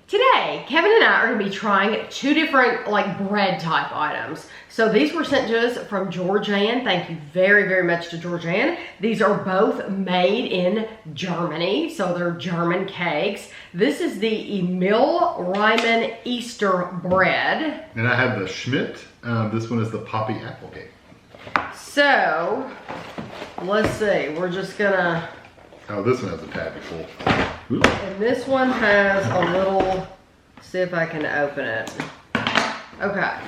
Today, Kevin and I are going to be trying two different like bread type items. So these were sent to us from Georgianne. Thank you very, very much to Georgianne. These are both made in Germany, so they're German cakes. This is the Emil Reimann Easter Bread. And I have the Schmidt. This one is the Poppy Apple Cake. So, let's see. We're just gonna... Oh, this one has a tab full. And this one has a little, see if I can open it. Okay.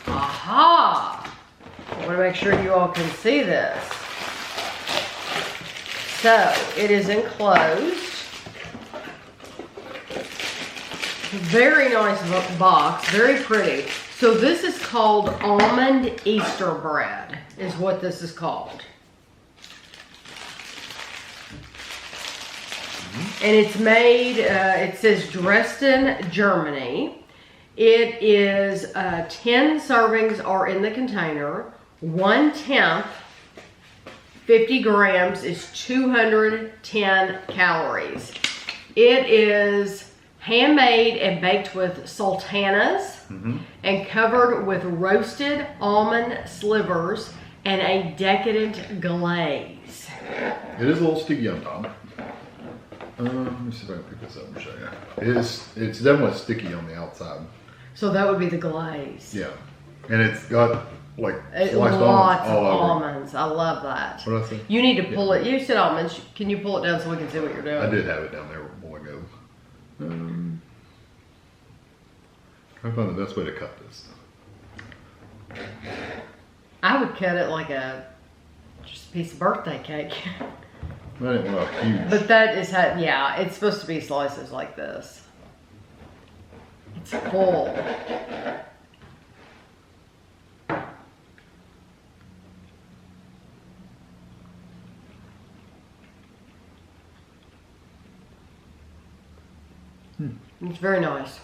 Aha! I want to make sure you all can see this. So, it is enclosed. Very nice box, very pretty. So this is called Almond Easter Bread, is what this is called. And it's made, it says Dresden, Germany. It is 10 servings are in the container. 1/10, 50 grams is 210 calories. It is handmade and baked with sultanas and covered with roasted almond slivers and a decadent glaze. It is a little sticky on top. Let me see if I can pick this up and show you. It's definitely sticky on the outside. So that would be the glaze. Yeah. And it's got like sliced lots almonds all of over. almonds. I love that. What did I say? You need to pull it. You said almonds. Can you pull it down so we can see what you're doing? I did have it down there a while ago. Trying to find the best way to cut this. I would cut it like just a piece of birthday cake. I didn't want a huge. But that is how, yeah, it's supposed to be slices like this. It's full. It's very nice.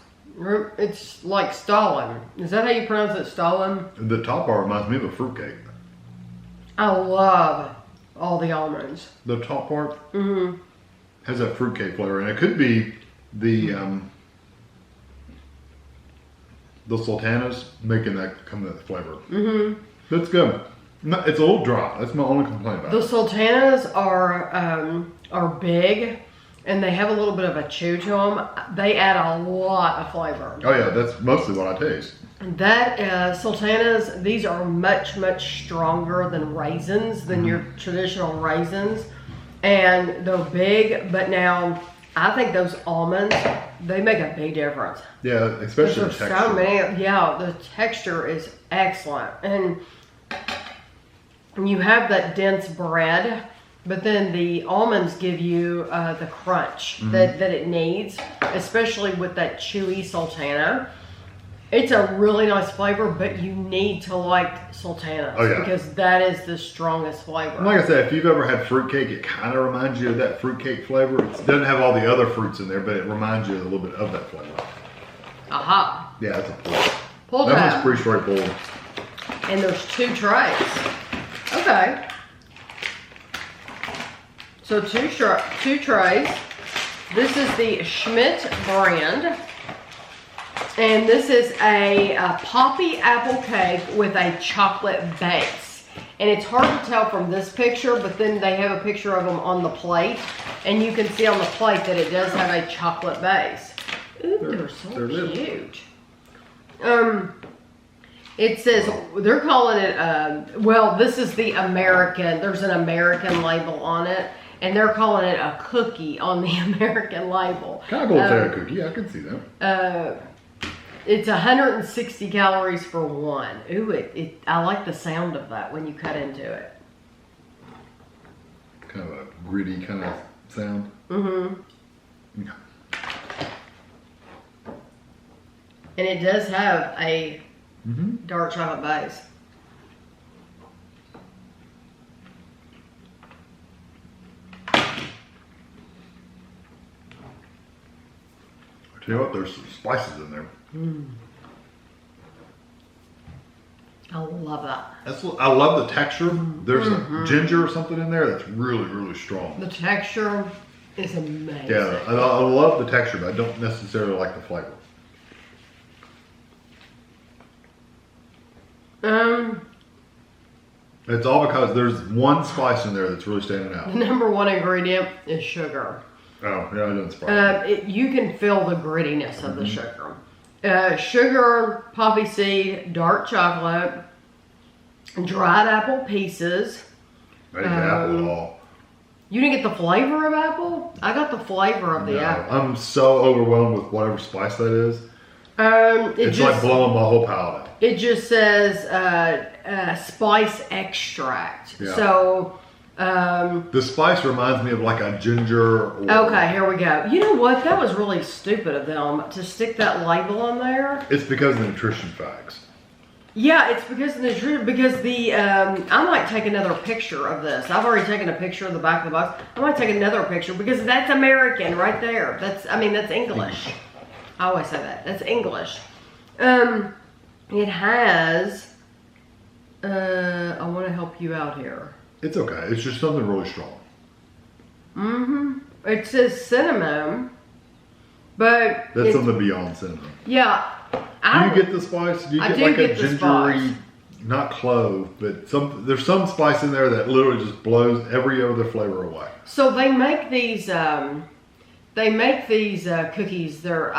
It's like Stalin. Is that how you pronounce it, Stalin? The top part reminds me of a fruitcake. I love all the almonds. The top part has that fruitcake flavor, and it could be the sultanas making that come to that flavor. That's good. It's a little dry. That's my only complaint about it. The sultanas are big, and they have a little bit of a chew to them. They add a lot of flavor. Oh yeah, that's mostly what I taste. That sultanas, these are much, much stronger than raisins, than your traditional raisins. And they're big, but now I think those almonds, they make a big difference. Yeah, especially the There's texture. so many, yeah, the texture is excellent. And you have that dense bread, but then the almonds give you the crunch that it needs, especially with that chewy sultana. It's a really nice flavor, but you need to like sultanas because that is the strongest flavor. And like I said, if you've ever had fruitcake, it kind of reminds you of that fruitcake flavor. It doesn't have all the other fruits in there, but it reminds you a little bit of that flavor. Aha. Yeah, it's a pull. Pull That tab. one's pretty straightforward. And there's 2 trays. Okay. So two trays. This is the Schmidt brand. And this is a Poppy Apple Cake with a chocolate base. And it's hard to tell from this picture, but then they have a picture of them on the plate. And you can see on the plate that it does have a chocolate base. Ooh, they're so cute. It says, they're calling it, well, this is the American, there's an American label on it. And they're calling it a cookie on the American label. Kind of goes there a cookie, I can see that. It's 160 calories for one. Ooh, I like the sound of that when you cut into it. Kind of a gritty kind of sound. Okay. And it does have a dark chocolate base. I tell you what, there's some spices in there. I love love that. I love the texture. There's a ginger or something in there that's really, really strong. The texture is amazing. Yeah, I love the texture, but I don't necessarily like the flavor. It's all because there's one spice in there that's really standing out. The number one ingredient is sugar. Oh, yeah, it doesn't surprise me. You can feel the grittiness of the sugar. Sugar, poppy seed, dark chocolate, dried apple pieces. I didn't get apple at all. You didn't get the flavor of apple? I got the flavor of the apple. I'm so overwhelmed with whatever spice that is. It's just, like blowing my whole palate. It just says spice extract. Yeah. So the spice reminds me of like a ginger. Okay, here we go. You know what? That was really stupid of them to stick that label on there. It's because of the nutrition facts. Yeah, it's because of the nutrition. Because the I might take another picture of this. I've already taken a picture of the back of the box. I might take another picture because that's American right there. That's English. I always say that. That's English. It has. I want to help you out here. It's okay. It's just something really strong. It says cinnamon, but that's something beyond cinnamon. Yeah. Do you get the spice? Do you get like a gingery, not clove, but there's some spice in there that literally just blows every other flavor away. So they make these cookies. They're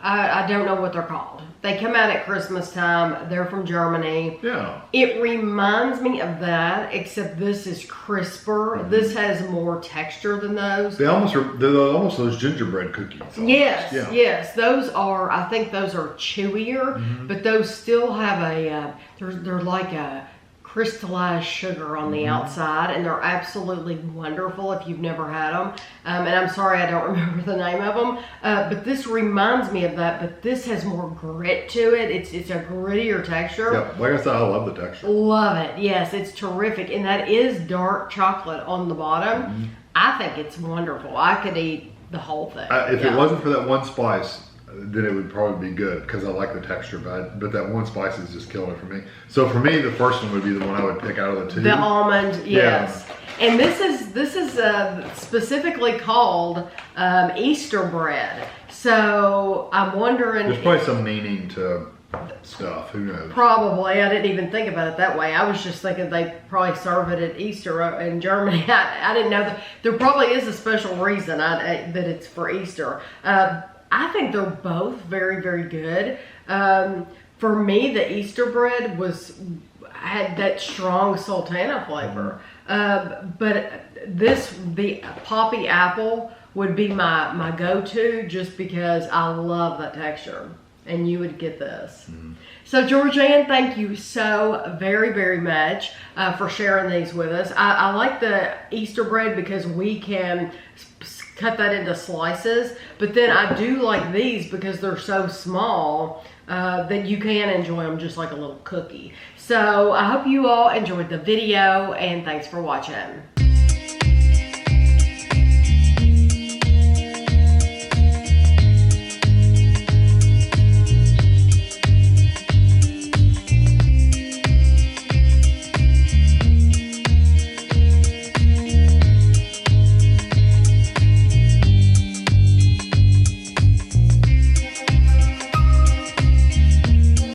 I don't know what they're called. They come out at Christmas time. They're from Germany. Yeah. It reminds me of that, except this is crisper. This has more texture than those. They're almost those gingerbread cookies. Almost. Yes, yeah. yes. I think those are chewier, but those still have they're like a crystallized sugar on the outside, and they're absolutely wonderful if you've never had them. And I'm sorry I don't remember the name of them, but this reminds me of that, but this has more grit to it. It's a grittier texture. Yeah, like I said, I love the texture. Love it. Yes, it's terrific. And that is dark chocolate on the bottom. I think it's wonderful. I could eat the whole thing. If it wasn't for that one spice, then it would probably be good because I like the texture, but that one spice is just killing it for me. So for me, the first one would be the one I would pick out of the two. The almond, yes. Yeah. And this is specifically called Easter bread. So I'm wondering. There's probably some meaning to stuff. Who knows? Probably. I didn't even think about it that way. I was just thinking they probably serve it at Easter in Germany. I didn't know that there probably is a special reason that it's for Easter. I think they're both very, very good. For me, the Easter bread had that strong sultana flavor. But the poppy apple would be my go-to just because I love that texture. And you would get this. So Georgianne, thank you so very, very much for sharing these with us. I like the Easter bread because we can cut that into slices, but then I do like these because they're so small that you can enjoy them just like a little cookie. So I hope you all enjoyed the video, and thanks for watching.